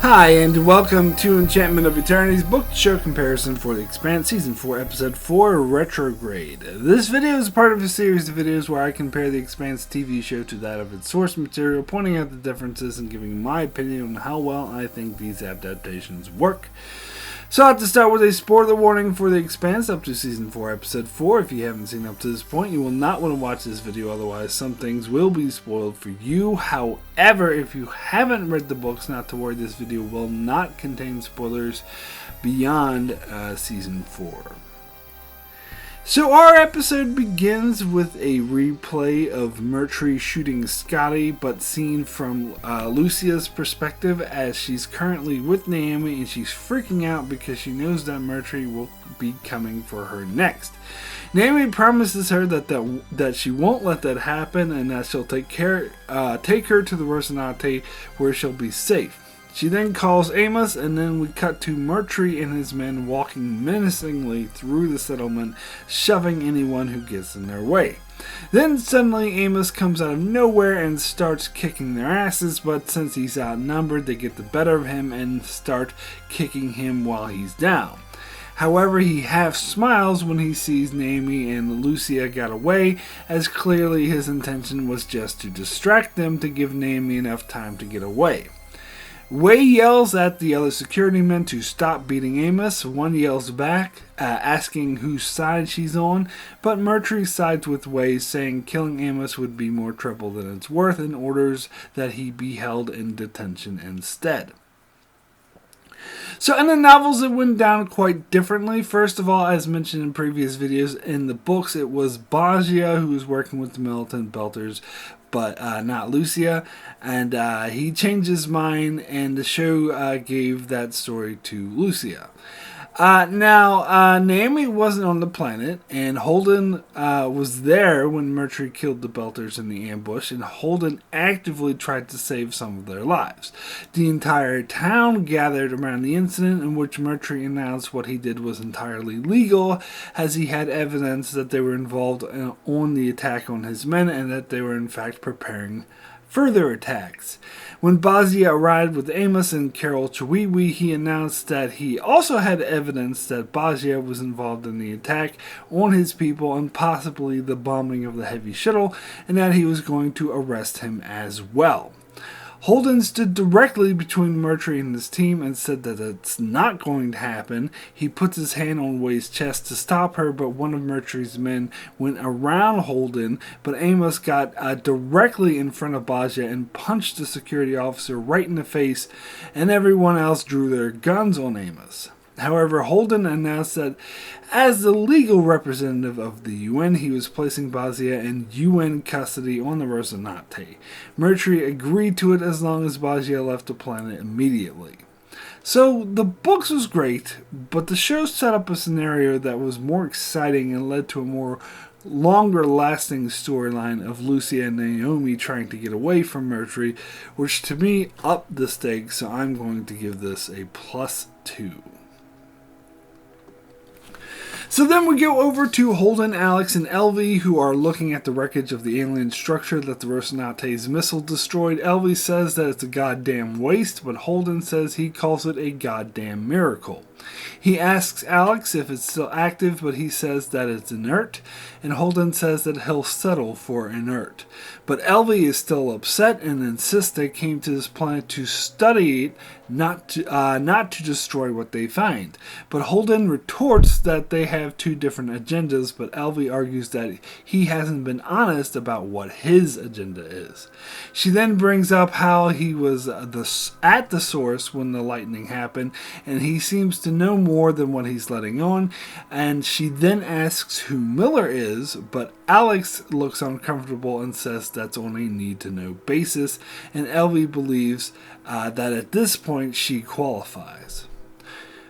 Hi, and welcome to Enchantment of Eternity's book show comparison for the Expanse Season 4, Episode 4, Retrograde. This video is part of a series of videos where I compare the Expanse TV show to that of its source material, pointing out the differences and giving my opinion on how well I think these adaptations work. So I have to start with a spoiler warning for The Expanse up to Season 4, Episode 4. If you haven't seen up to this point, you will not want to watch this video, otherwise some things will be spoiled for you. However, if you haven't read the books, not to worry, this video will not contain spoilers beyond Season 4. So our episode begins with a replay of Murtry shooting Scotty, but seen from Lucia's perspective, as she's currently with Naomi and she's freaking out because she knows that Murtry will be coming for her next. Naomi promises her that she won't let that happen and that she'll take her to the Rocinante where she'll be safe. She then calls Amos, and then we cut to Murtry and his men walking menacingly through the settlement, shoving anyone who gets in their way. Then suddenly Amos comes out of nowhere and starts kicking their asses, but since he's outnumbered, they get the better of him and start kicking him while he's down. However, he half smiles when he sees Naomi and Lucia got away, as clearly his intention was just to distract them to give Naomi enough time to get away. Wei yells at the other security men to stop beating Amos. One yells back, asking whose side she's on, but Murtry sides with Wei, saying killing Amos would be more trouble than it's worth, and orders that he be held in detention instead. So in the novels, it went down quite differently. First of all, as mentioned in previous videos, in the books it was Basia who was working with the militant belters, but not Lucia, and he changed his mind, and the show gave that story to Lucia. Now, Naomi wasn't on the planet, and Holden was there when Murtry killed the Belters in the ambush, and Holden actively tried to save some of their lives. The entire town gathered around the incident, in which Murtry announced what he did was entirely legal, as he had evidence that they were involved on the attack on his men, and that they were in fact preparing further attacks. When Basia arrived with Amos and Carol Chiwiwi, he announced that he also had evidence that Basia was involved in the attack on his people and possibly the bombing of the heavy shuttle, and that he was going to arrest him as well. Holden stood directly between Murtry and his team and said that it's not going to happen. He puts his hand on Wei's chest to stop her, but one of Murtry's men went around Holden, but Amos got directly in front of Basia and punched the security officer right in the face, and everyone else drew their guns on Amos. However, Holden announced that as the legal representative of the UN, he was placing Basia in UN custody on the Rocinante. Murtry agreed to it as long as Basia left the planet immediately. So, the books was great, but the show set up a scenario that was more exciting and led to a more longer-lasting storyline of Lucia and Naomi trying to get away from Murtry, which to me upped the stakes, so I'm going to give this a +2. So then we go over to Holden, Alex, and Elvie, who are looking at the wreckage of the alien structure that the Rocinate's missile destroyed. Elvie says that it's a goddamn waste, but Holden says he calls it a goddamn miracle. He asks Alex if it's still active, but he says that it's inert, and Holden says that he'll settle for inert. But Elvie is still upset and insists they came to this planet to study it, not to destroy what they find. But Holden retorts that they have two different agendas, but Elvie argues that he hasn't been honest about what his agenda is. She then brings up how he was at the source when the lightning happened, and he seems to know more than what he's letting on, and she then asks who Miller is, but Alex looks uncomfortable and says that's on a need-to-know basis, and Elvie believes that at this point she qualifies.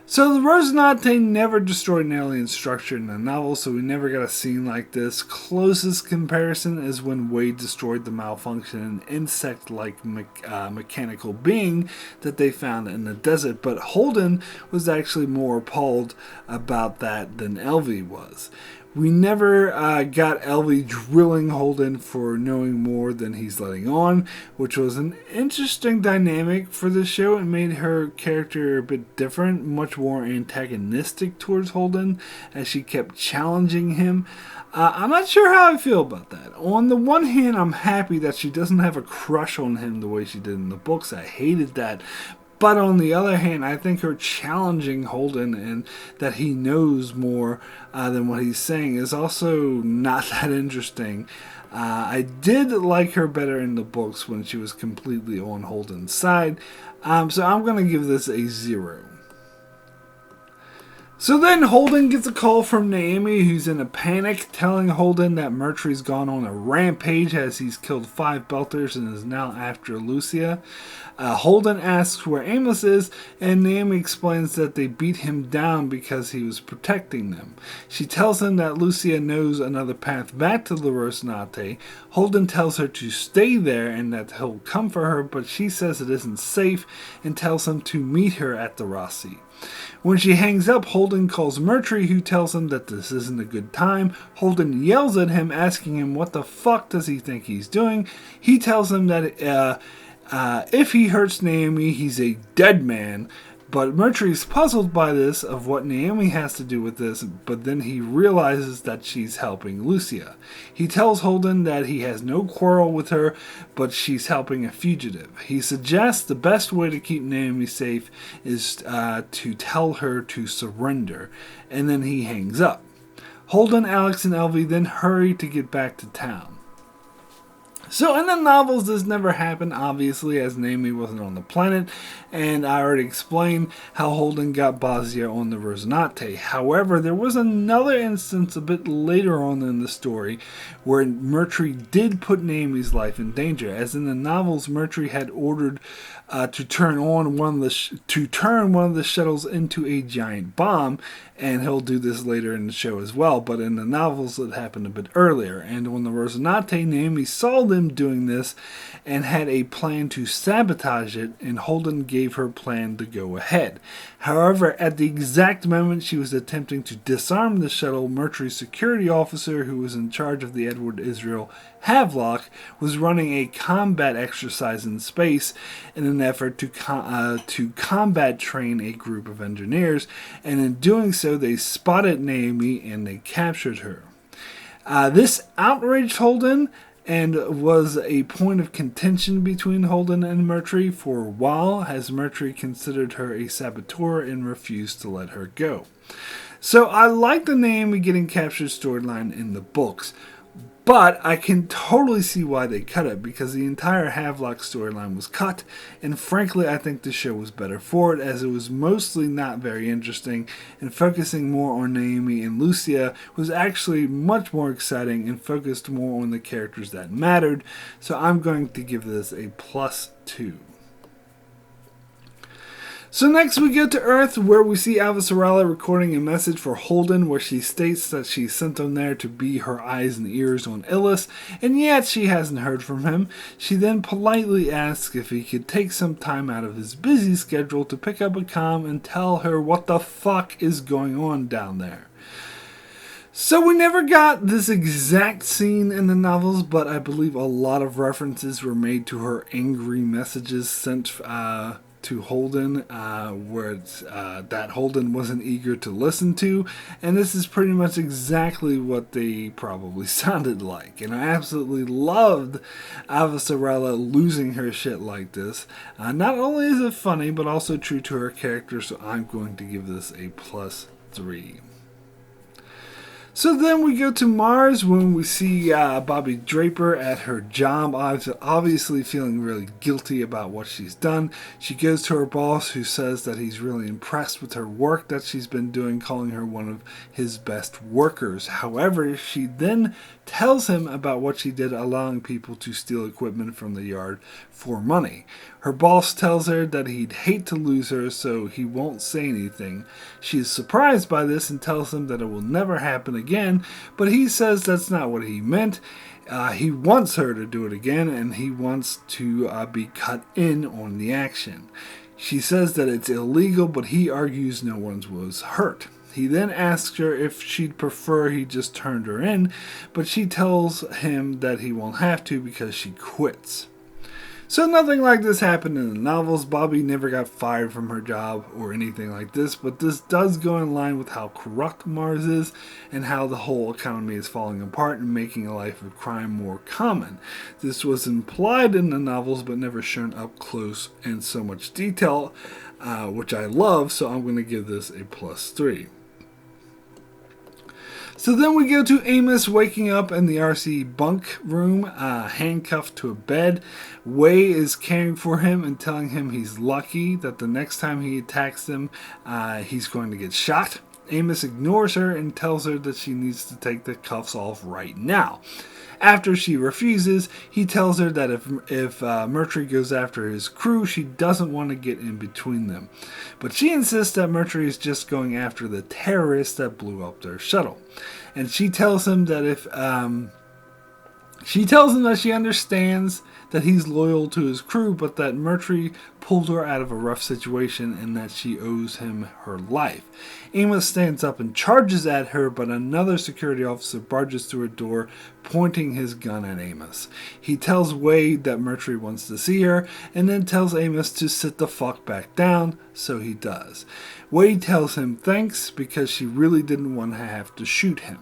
So the Rocinante never destroyed an alien structure in the novel, so we never got a scene like this. Closest comparison is when Wade destroyed the malfunctioning insect-like mechanical being that they found in the desert, but Holden was actually more appalled about that than Elvie was. We never got Elvie drilling Holden for knowing more than he's letting on, which was an interesting dynamic for the show. It made her character a bit different, much more antagonistic towards Holden as she kept challenging him. I'm not sure how I feel about that. On the one hand, I'm happy that she doesn't have a crush on him the way she did in the books. I hated that. But on the other hand, I think her challenging Holden and that he knows more than what he's saying is also not that interesting. I did like her better in the books when she was completely on Holden's side. So I'm going to give this a 0. So then Holden gets a call from Naomi, who's in a panic, telling Holden that Murtry's gone on a rampage as he's killed 5 Belters and is now after Lucia. Holden asks where Amos is, and Naomi explains that they beat him down because he was protecting them. She tells him that Lucia knows another path back to the Rocinante. Holden tells her to stay there and that he'll come for her, but she says it isn't safe and tells him to meet her at the Rossi. When she hangs up, Holden calls Murtry, who tells him that this isn't a good time. Holden yells at him, asking him what the fuck does he think he's doing. He tells him that if he hurts Naomi, he's a dead man. But Murtry's puzzled by this, of what Naomi has to do with this, but then he realizes that she's helping Lucia. He tells Holden that he has no quarrel with her, but she's helping a fugitive. He suggests the best way to keep Naomi safe is to tell her to surrender, and then he hangs up. Holden, Alex, and Elvie then hurry to get back to town. So in the novels, this never happened, obviously, as Naomi wasn't on the planet, and I already explained how Holden got Basia on the Rocinante. However, there was another instance a bit later on in the story where Murtry did put Naomi's life in danger. As in the novels, Murtry had ordered to turn one of the shuttles into a giant bomb, and he'll do this later in the show as well. But in the novels, it happened a bit earlier. And on the Rocinante, Naomi saw them doing this and had a plan to sabotage it, and Holden gave her plan to go ahead. However, at the exact moment she was attempting to disarm the shuttle, Murtry's security officer, who was in charge of the Edward Israel Havelock, was running a combat exercise in space in an effort to combat train a group of engineers, and in doing so they spotted Naomi and they captured her. This outraged Holden and was a point of contention between Holden and Murtry for a while, as Murtry considered her a saboteur and refused to let her go. So I like the Naomi getting captured storyline in the books, but I can totally see why they cut it, because the entire Havelock storyline was cut, and frankly I think the show was better for it, as it was mostly not very interesting, and focusing more on Naomi and Lucia was actually much more exciting and focused more on the characters that mattered, so I'm going to give this a +2. So next we go to Earth, where we see Avasarala recording a message for Holden where she states that she sent him there to be her eyes and ears on Illis, and yet she hasn't heard from him. She then politely asks if he could take some time out of his busy schedule to pick up a comm and tell her what the fuck is going on down there. So we never got this exact scene in the novels, but I believe a lot of references were made to her angry messages sent to Holden, where that Holden wasn't eager to listen to, and this is pretty much exactly what they probably sounded like. And I absolutely loved Avasarala losing her shit like this. Not only is it funny, but also true to her character, so I'm going to give this a +3. So then we go to Mars, when we see Bobby Draper at her job, obviously feeling really guilty about what she's done. She goes to her boss, who says that he's really impressed with her work that she's been doing, calling her one of his best workers. However, she then tells him about what she did, allowing people to steal equipment from the yard for money. Her boss tells her that he'd hate to lose her, so he won't say anything. She is surprised by this and tells him that it will never happen again, but he says that's not what he meant. He wants her to do it again, and he wants to be cut in on the action. She says that it's illegal, but he argues no one was hurt. He then asks her if she'd prefer he just turned her in, but she tells him that he won't have to because she quits. So nothing like this happened in the novels. Bobby never got fired from her job or anything like this, but this does go in line with how corrupt Mars is and how the whole economy is falling apart and making a life of crime more common. This was implied in the novels but never shown up close in so much detail, which I love, so I'm going to give this a +3. So then we go to Amos waking up in the RC bunk room, handcuffed to a bed. Wei is caring for him and telling him he's lucky that the next time he attacks them, he's going to get shot. Amos ignores her and tells her that she needs to take the cuffs off right now. After she refuses, he tells her that if Mercury goes after his crew, she doesn't want to get in between them. But she insists that Mercury is just going after the terrorists that blew up their shuttle. And she tells him that she understands that he's loyal to his crew, but that Mercury pulled her out of a rough situation and that she owes him her life. Amos stands up and charges at her, but another security officer barges through a door, pointing his gun at Amos. He tells Wade that Mercury wants to see her, and then tells Amos to sit the fuck back down, so he does. Wade tells him thanks because she really didn't want to have to shoot him.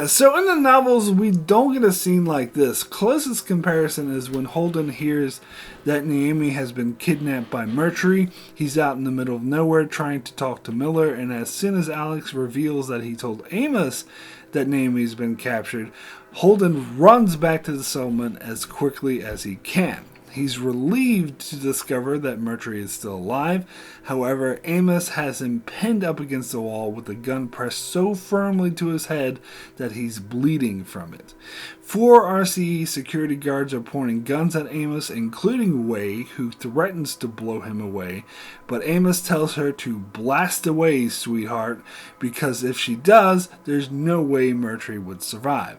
So in the novels, we don't get a scene like this. Closest comparison is when Holden hears that Naomi has been kidnapped by Mercury. He's out in the middle of nowhere trying to talk to Miller, and as soon as Alex reveals that he told Amos that Naomi's been captured, Holden runs back to the settlement as quickly as he can. He's relieved to discover that Mercury is still alive. However, Amos has him pinned up against the wall with a gun pressed so firmly to his head that he's bleeding from it. 4 RCE security guards are pointing guns at Amos, including Wei, who threatens to blow him away. But Amos tells her to blast away, sweetheart, because if she does, there's no way Mercury would survive.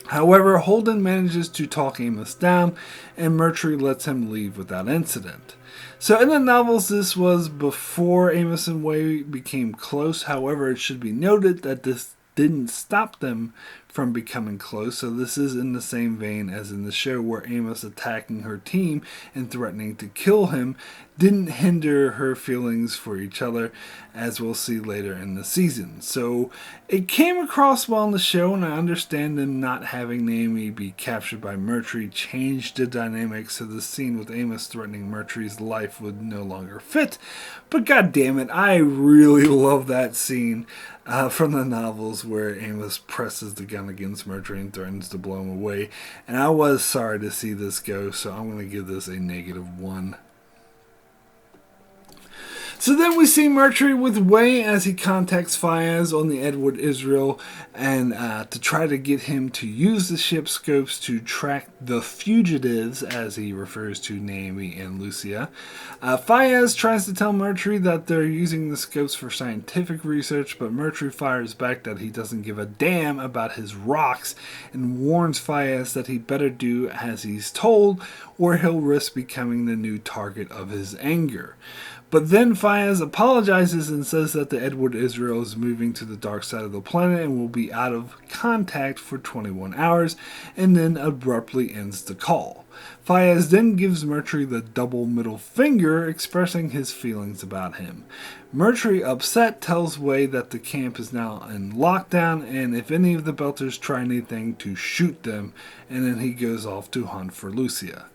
However, Holden manages to talk Amos down, and Mercury lets him leave without incident. So in the novels, this was before Amos and Wei became close. However, it should be noted that this didn't stop them from becoming close, so this is in the same vein as in the show, where Amos attacking her team and threatening to kill him didn't hinder her feelings for each other, as we'll see later in the season. So it came across well in the show, and I understand them not having Naomi be captured by Mercury changed the dynamic, so the scene with Amos threatening Mercury's life would no longer fit. But god damn it, I really love that scene from the novels where Amos presses the gun against Mercury and threatens to blow him away. And I was sorry to see this go, so I'm going to give this a -1. So then we see Mercury with Wei as he contacts Fayez on the Edward Israel and to try to get him to use the ship's scopes to track the fugitives, as he refers to Naomi and Lucia. Fayez tries to tell Mercury that they're using the scopes for scientific research, but Mercury fires back that he doesn't give a damn about his rocks and warns Fayez that he better do as he's told or he'll risk becoming the new target of his anger. But then Fayez apologizes and says that the Edward Israel is moving to the dark side of the planet and will be out of contact for 21 hours, and then abruptly ends the call. Fayez then gives Mercury the double middle finger, expressing his feelings about him. Mercury, upset, tells Wei that the camp is now in lockdown, and if any of the Belters try anything, to shoot them, and then he goes off to hunt for Lucia.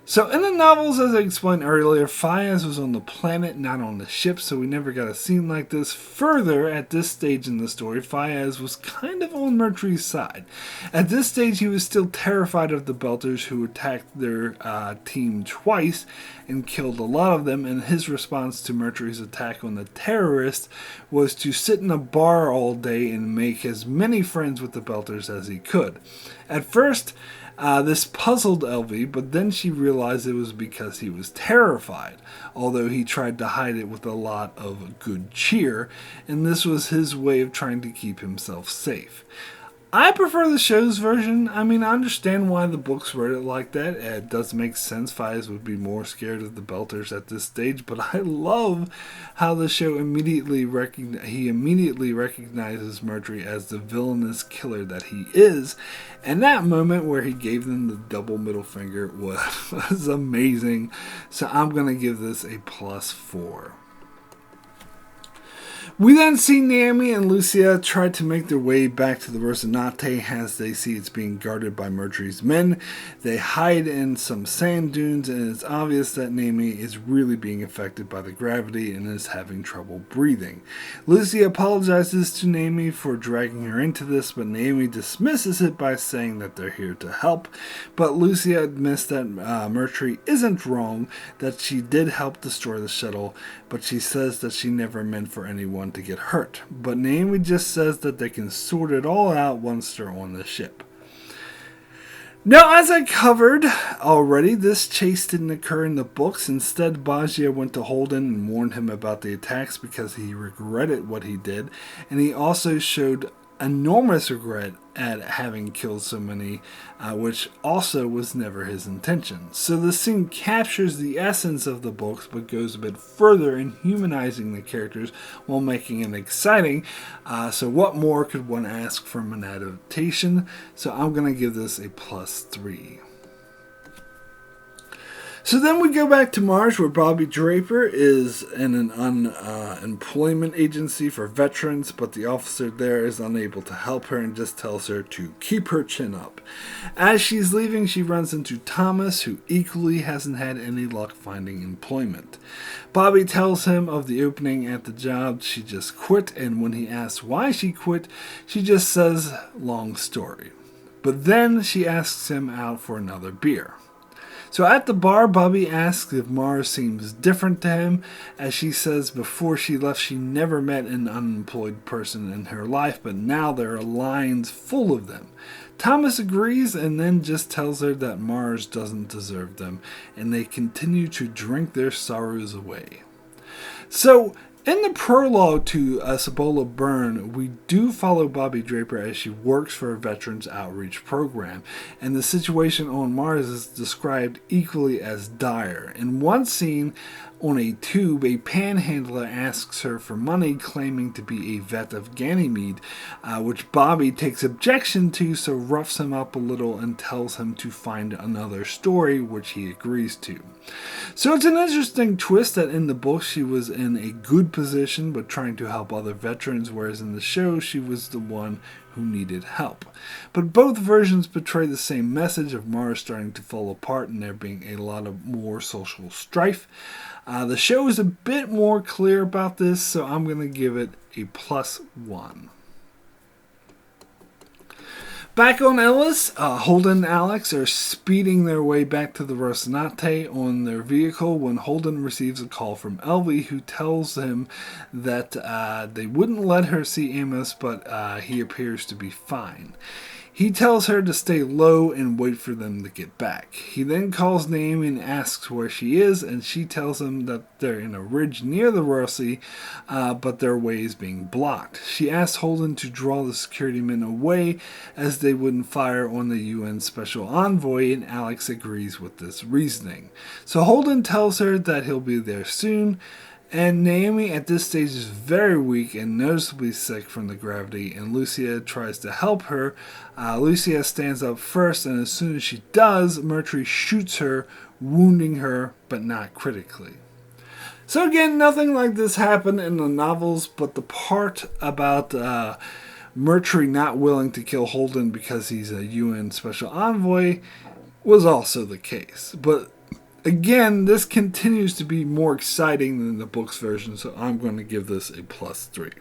So in the novels, as I explained earlier, Fayez was on the planet, not on the ship, so we never got a scene like this. Further, at this stage in the story, Fayez was kind of on Mercury's side. At this stage, he was still terrified of the Belters, who attacked their team twice and killed a lot of them, and his response to Mercury's attack on the terrorists was to sit in a bar all day and make as many friends with the Belters as he could. At first, this puzzled Elvie, but then she realized it was because he was terrified, although he tried to hide it with a lot of good cheer, and this was his way of trying to keep himself safe. I prefer the show's version. I mean, I understand why the books wrote it like that. It does make sense. Fies would be more scared of the Belters at this stage, but I love how the show immediately recognizes Murtry as the villainous killer that he is. And that moment where he gave them the double middle finger was amazing. So I'm going to give this a +4. We then see Naomi and Lucia try to make their way back to the Rocinante as they see it's being guarded by Murtry's men. They hide in some sand dunes, and it's obvious that Naomi is really being affected by the gravity and is having trouble breathing. Lucia apologizes to Naomi for dragging her into this, but Naomi dismisses it by saying that they're here to help. But Lucia admits that Murtry isn't wrong, that she did help destroy the shuttle, but she says that she never meant for anyone to get hurt. But Naomi just says that they can sort it all out once they're on the ship. Now, as I covered already, this chase didn't occur in the books. Instead, Bajia went to Holden and warned him about the attacks because he regretted what he did, and he also showed enormous regret at having killed so many, which also was never his intention. So the scene captures the essence of the books, but goes a bit further in humanizing the characters while making it exciting. So what more could one ask from an adaptation? So I'm going to give this a +3. So then we go back to Mars, where Bobby Draper is in an unemployment agency for veterans, but the officer there is unable to help her and just tells her to keep her chin up. As she's leaving, she runs into Thomas, who equally hasn't had any luck finding employment. Bobby tells him of the opening at the job she just quit, and when he asks why she quit, she just says, "long story." But then she asks him out for another beer. So at the bar, Bobby asks if Mars seems different to him, as she says before she left she never met an unemployed person in her life, but now there are lines full of them. Thomas agrees and then just tells her that Mars doesn't deserve them, and they continue to drink their sorrows away. So, in the prologue to Cibola Burn, we do follow Bobby Draper as she works for a veterans outreach program, and the situation on Mars is described equally as dire. In one scene, on a tube, a panhandler asks her for money, claiming to be a vet of Ganymede, which Bobby takes objection to, so roughs him up a little and tells him to find another story, which he agrees to. So it's an interesting twist that in the book she was in a good position but trying to help other veterans, whereas in the show she was the one who needed help. But both versions portray the same message of Mars starting to fall apart and there being a lot of more social strife. The show is a bit more clear about this, so I'm going to give it a +1. Back on Ellis, Holden and Alex are speeding their way back to the Rocinante on their vehicle when Holden receives a call from Elvie, who tells him that they wouldn't let her see Amos, but he appears to be fine. He tells her to stay low and wait for them to get back. He then calls Naomi and asks where she is, and she tells him that they're in a ridge near the Rossi, but their way is being blocked. She asks Holden to draw the security men away as they wouldn't fire on the UN Special Envoy, and Alex agrees with this reasoning. So Holden tells her that he'll be there soon, and Naomi at this stage is very weak and noticeably sick from the gravity, and Lucia tries to help her. Lucia stands up first, and as soon as she does, Murtry shoots her, wounding her, but not critically. So again, nothing like this happened in the novels, but the part about Murtry not willing to kill Holden because he's a UN Special Envoy was also the case. But again, this continues to be more exciting than the book's version, so I'm going to give this a +3.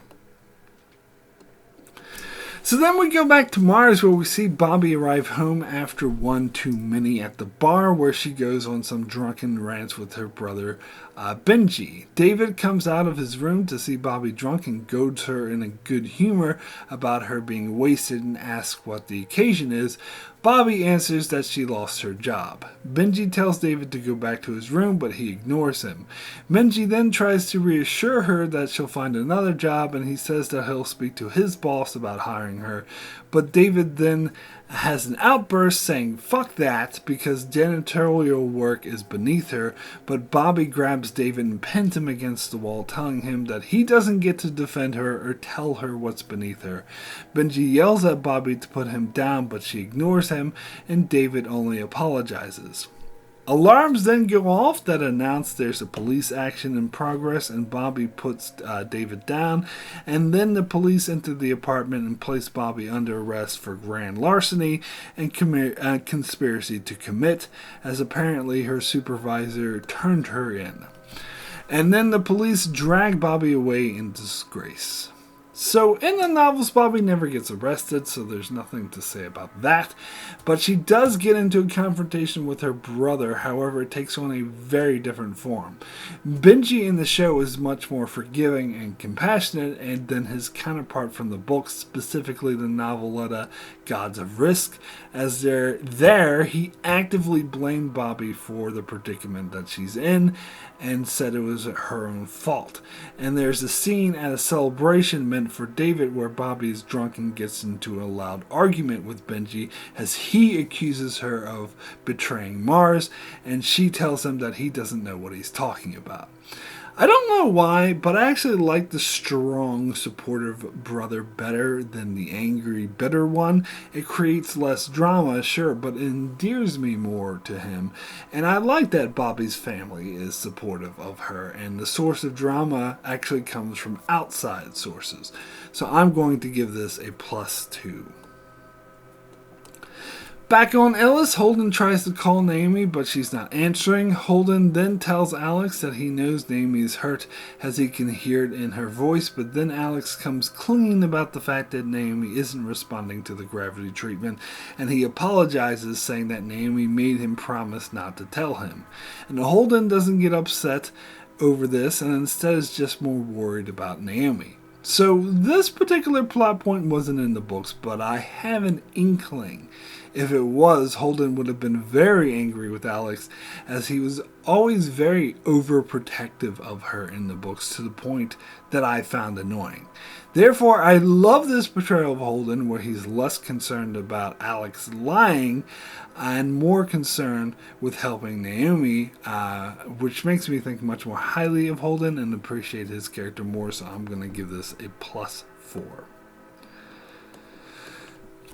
So then we go back to Mars, where we see Bobby arrive home after one too many at the bar, where she goes on some drunken rants with her brother Benji. David comes out of his room to see Bobby drunk and goads her in a good humor about her being wasted and asks what the occasion is. Bobby answers that she lost her job. Benji tells David to go back to his room, but he ignores him. Benji then tries to reassure her that she'll find another job, and he says that he'll speak to his boss about hiring her. But David then has an outburst saying fuck that because janitorial work is beneath her, but Bobby grabs David and pins him against the wall, telling him that he doesn't get to defend her or tell her what's beneath her. Benji yells at Bobby to put him down, but she ignores him, and David only apologizes. Alarms then go off that announce there's a police action in progress, and Bobby puts David down, and then the police enter the apartment and place Bobby under arrest for grand larceny and conspiracy to commit, as apparently her supervisor turned her in. And then the police drag Bobby away in disgrace. So in the novels, Bobby never gets arrested, so there's nothing to say about that. But she does get into a confrontation with her brother, however it takes on a very different form. Benji in the show is much more forgiving and compassionate than his counterpart from the book, specifically the noveletta Gods of Risk. As they're there, he actively blamed Bobby for the predicament that she's in and said it was her own fault. And there's a scene at a celebration meant for David where Bobby is drunk and gets into a loud argument with Benji as he accuses her of betraying Mars, and she tells him that he doesn't know what he's talking about. I don't know why, but I actually like the strong, supportive brother better than the angry, bitter one. It creates less drama, sure, but it endears me more to him. And I like that Bobby's family is supportive of her, and the source of drama actually comes from outside sources. So I'm going to give this a +2. Back on Ellis, Holden tries to call Naomi, but she's not answering. Holden then tells Alex that he knows Naomi is hurt, as he can hear it in her voice, but then Alex comes clean about the fact that Naomi isn't responding to the gravity treatment, and he apologizes, saying that Naomi made him promise not to tell him. And Holden doesn't get upset over this, and instead is just more worried about Naomi. So this particular plot point wasn't in the books, but I have an inkling. If it was, Holden would have been very angry with Alex, as he was always very overprotective of her in the books, to the point that I found annoying. Therefore, I love this portrayal of Holden, where he's less concerned about Alex lying and more concerned with helping Naomi, which makes me think much more highly of Holden and appreciate his character more, so I'm going to give this a +4.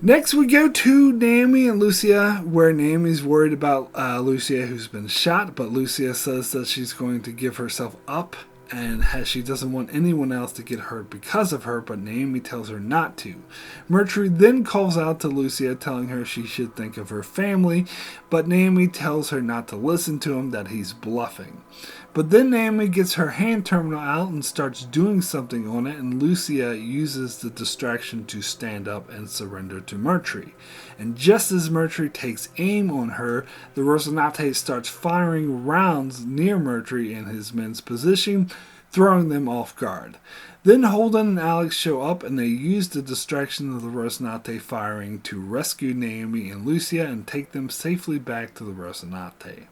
Next, we go to Naomi and Lucia, where Naomi's worried about Lucia, who's been shot, but Lucia says that she's going to give herself up, and she doesn't want anyone else to get hurt because of her, but Naomi tells her not to. Mercury then calls out to Lucia, telling her she should think of her family, but Naomi tells her not to listen to him, that he's bluffing. But then Naomi gets her hand terminal out and starts doing something on it, and Lucia uses the distraction to stand up and surrender to Mercury. And just as Mercury takes aim on her, the Rocinante starts firing rounds near Mercury and his men's position, throwing them off guard. Then Holden and Alex show up, and they use the distraction of the Rocinante firing to rescue Naomi and Lucia and take them safely back to the Rocinante.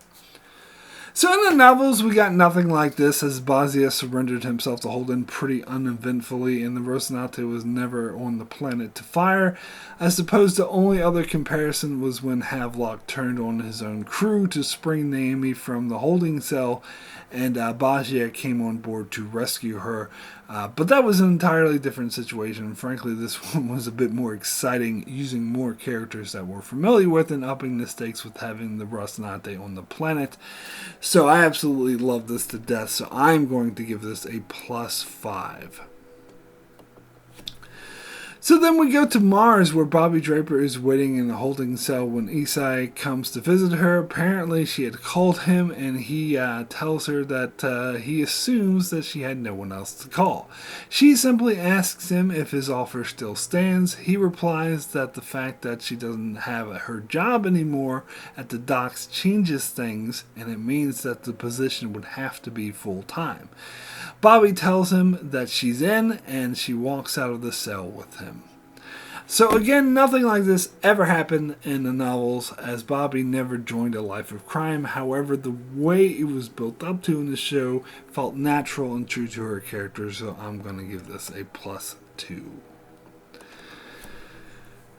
So in the novels, we got nothing like this, as Bozia surrendered himself to Holden pretty uneventfully, and the Rocinante was never on the planet to fire. I suppose the only other comparison was when Havelock turned on his own crew to spring Naomi from the holding cell, and Bozia came on board to rescue her. But that was an entirely different situation. Frankly, this one was a bit more exciting, using more characters that we're familiar with and upping the stakes with having the Rocinante on the planet. So I absolutely love this to death, so I'm going to give this a +5. So then we go to Mars, where Bobby Draper is waiting in a holding cell when Isai comes to visit her. Apparently she had called him, and he tells her that he assumes that she had no one else to call. She simply asks him if his offer still stands. He replies that the fact that she doesn't have her job anymore at the docks changes things, and it means that the position would have to be full-time. Bobby tells him that she's in, and she walks out of the cell with him. So again, nothing like this ever happened in the novels, as Bobby never joined a life of crime. However, the way it was built up to in the show felt natural and true to her character, so I'm going to give this a +2.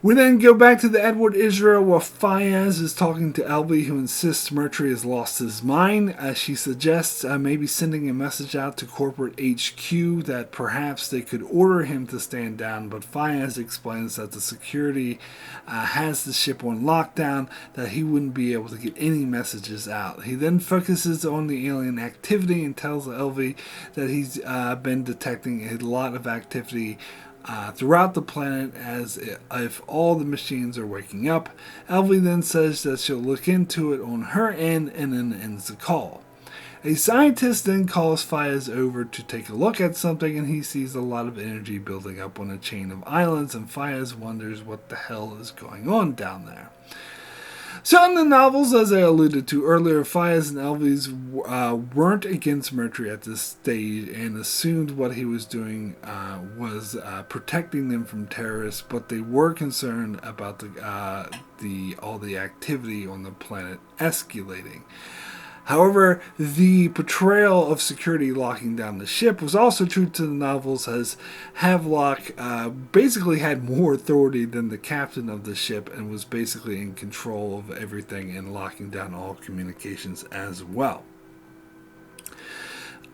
We then go back to the Edward Israel where Fayez is talking to Elvie, who insists Mercury has lost his mind. She suggests maybe sending a message out to corporate HQ that perhaps they could order him to stand down, but Fayez explains that the security has the ship on lockdown, that he wouldn't be able to get any messages out. He then focuses on the alien activity and tells Elvie that he's been detecting a lot of activity throughout the planet, as if all the machines are waking up. Elvie then says that she'll look into it on her end and then ends the call. A scientist then calls Fayez over to take a look at something, and he sees a lot of energy building up on a chain of islands, and Fayez wonders what the hell is going on down there. So in the novels, as I alluded to earlier, Fayez and Elvis weren't against Mercury at this stage and assumed what he was doing was protecting them from terrorists, but they were concerned about all the activity on the planet escalating. However, the portrayal of security locking down the ship was also true to the novels, as Havelock basically had more authority than the captain of the ship and was basically in control of everything and locking down all communications as well.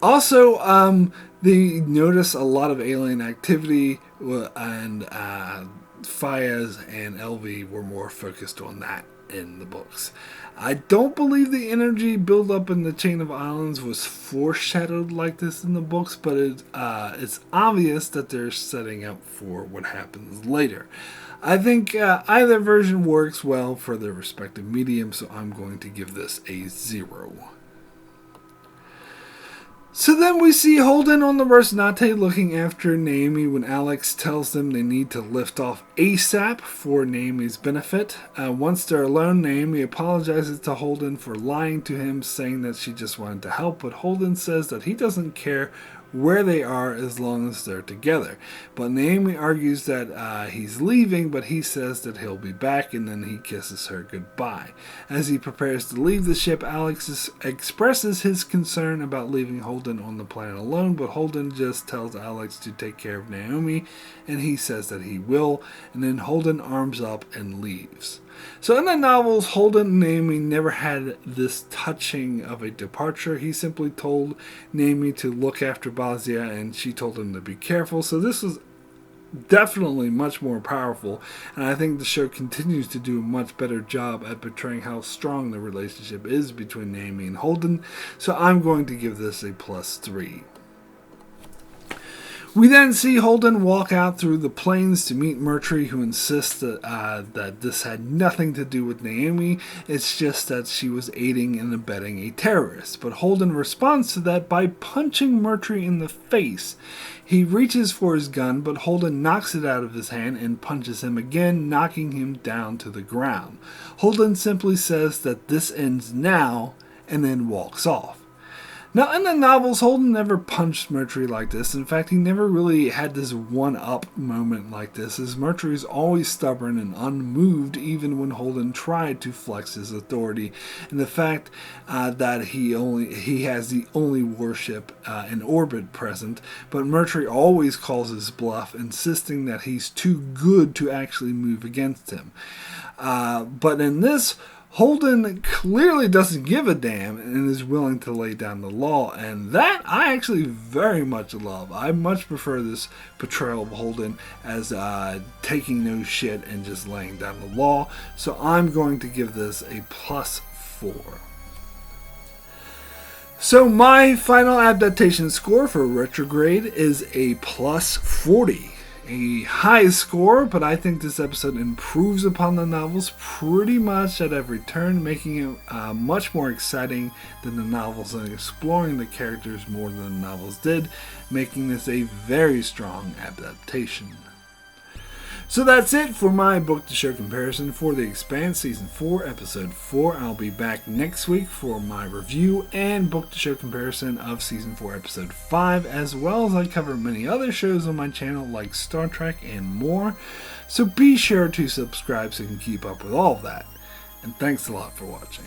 Also, they notice a lot of alien activity, and Fayez and Elvie were more focused on that in the books. I don't believe the energy buildup in the chain of islands was foreshadowed like this in the books, but it's obvious that they're setting up for what happens later. I think either version works well for their respective mediums, so I'm going to give this a 0. So then we see Holden on the Rocinante looking after Naomi when Alex tells them they need to lift off ASAP for Naomi's benefit. Once they're alone, Naomi apologizes to Holden for lying to him, saying that she just wanted to help, but Holden says that he doesn't care where they are as long as they're together. But Naomi argues that he's leaving, but he says that he'll be back, and then he kisses her goodbye. As he prepares to leave the ship, Alex expresses his concern about leaving Holden on the planet alone, but Holden just tells Alex to take care of Naomi, and he says that he will, and then Holden arms up and leaves. So in the novels, Holden and Naomi never had this touching of a departure. He simply told Naomi to look after Basia, and she told him to be careful. So this was definitely much more powerful, and I think the show continues to do a much better job at portraying how strong the relationship is between Naomi and Holden. So I'm going to give this a +3. We then see Holden walk out through the plains to meet Mercury, who insists that this had nothing to do with Naomi. It's just that she was aiding and abetting a terrorist. But Holden responds to that by punching Mercury in the face. He reaches for his gun, but Holden knocks it out of his hand and punches him again, knocking him down to the ground. Holden simply says that this ends now, and then walks off. Now, in the novels, Holden never punched Mercury like this. In fact, he never really had this one-up moment like this, as Mercury's always stubborn and unmoved even when Holden tried to flex his authority. And the fact that he has the only warship in orbit present, but Mercury always calls his bluff, insisting that he's too good to actually move against him. But in this, Holden clearly doesn't give a damn and is willing to lay down the law, and that I actually very much love. I much prefer this portrayal of Holden as taking no shit and just laying down the law, so I'm going to give this a +4. So my final adaptation score for Retrograde is a +40. A high score, but I think this episode improves upon the novels pretty much at every turn, making it much more exciting than the novels and exploring the characters more than the novels did, making this a very strong adaptation. So that's it for my book to show comparison for The Expanse Season 4, Episode 4. I'll be back next week for my review and book to show comparison of Season 4, Episode 5, as well as I cover many other shows on my channel like Star Trek and more. So be sure to subscribe so you can keep up with all of that. And thanks a lot for watching.